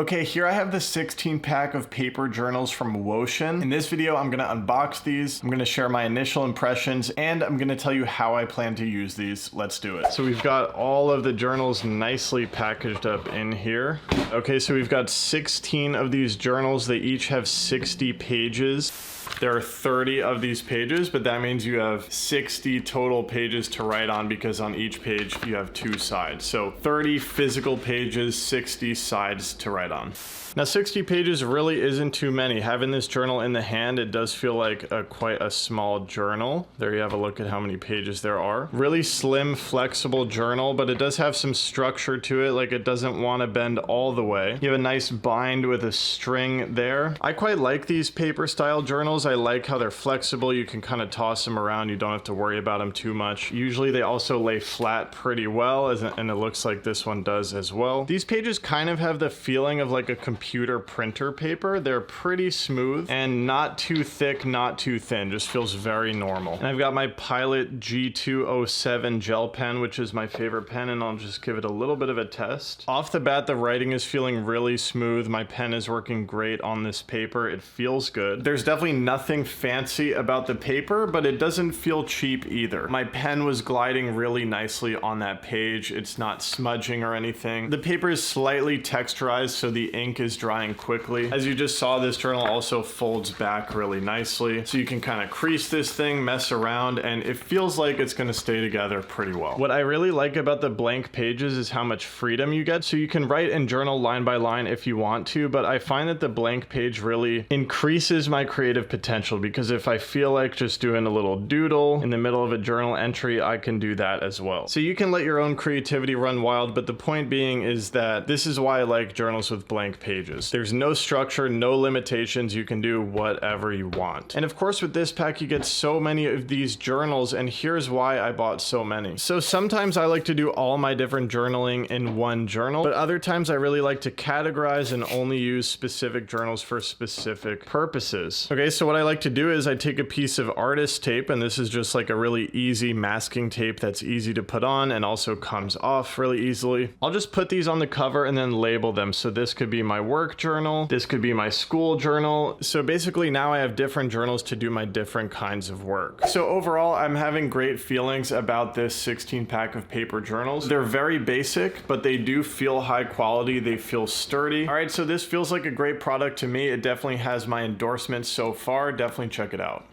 Okay, here I have the 16 pack of paper journals from Wotion. In this video, I'm gonna unbox these, I'm gonna share my initial impressions, and I'm gonna tell you how I plan to use these. Let's do it. So we've got all of the journals nicely packaged up in here. Okay, so we've got 16 of these journals. They each have 60 pages. There are 30 of these pages, but that means you have 60 total pages to write on because on each page you have 2 sides. So 30 physical pages, 60 sides to write on. Now 60 pages really isn't too many. Having this journal in the hand, it does feel like quite a small journal. There you have a look at how many pages there are. Really slim, flexible journal, but it does have some structure to it, like it doesn't want to bend all the way. You have a nice bind with a string there. I quite like these paper style journals. I like how they're flexible. You can kind of toss them around. You don't have to worry about them too much. Usually they also lay flat pretty well, and it looks like this one does as well. These pages kind of have the feeling of like a computer printer paper. They're pretty smooth and not too thick, not too thin. Just feels very normal. And I've got my Pilot G207 gel pen, which is my favorite pen, and I'll just give it a little bit of a test. Off the bat, the writing is feeling really smooth. My pen is working great on this paper. It feels good. There's definitely nothing fancy about the paper, but it doesn't feel cheap either. My pen was gliding really nicely on that page. It's not smudging or anything. The paper is slightly texturized, so the ink is drying quickly. As you just saw, this journal also folds back really nicely, so you can kind of crease this thing, mess around, and it feels like it's going to stay together pretty well. What I really like about the blank pages is how much freedom you get. So you can write and journal line by line if you want to, but I find that the blank page really increases my creative potential, because if I feel like just doing a little doodle in the middle of a journal entry, I can do that as well. So you can let your own creativity run wild, but the point being is that this is why I like journals with blank pages. There's no structure, no limitations. You can do whatever you want. And of course, with this pack, you get so many of these journals, and here's why I bought so many. So sometimes I like to do all my different journaling in one journal, but other times I really like to categorize and only use specific journals for specific purposes. Okay, so what I like to do is I take a piece of artist tape, and this is just like a really easy masking tape that's easy to put on and also comes off really easily. I'll just put these on the cover and then label them. So this could be my work journal, this could be my school journal. So basically now I have different journals to do my different kinds of work. So overall, I'm having great feelings about this 16 pack of paper journals. They're very basic, but they do feel high quality. They feel sturdy. All right, so this feels like a great product to me. It definitely has my endorsement so far. Definitely check it out.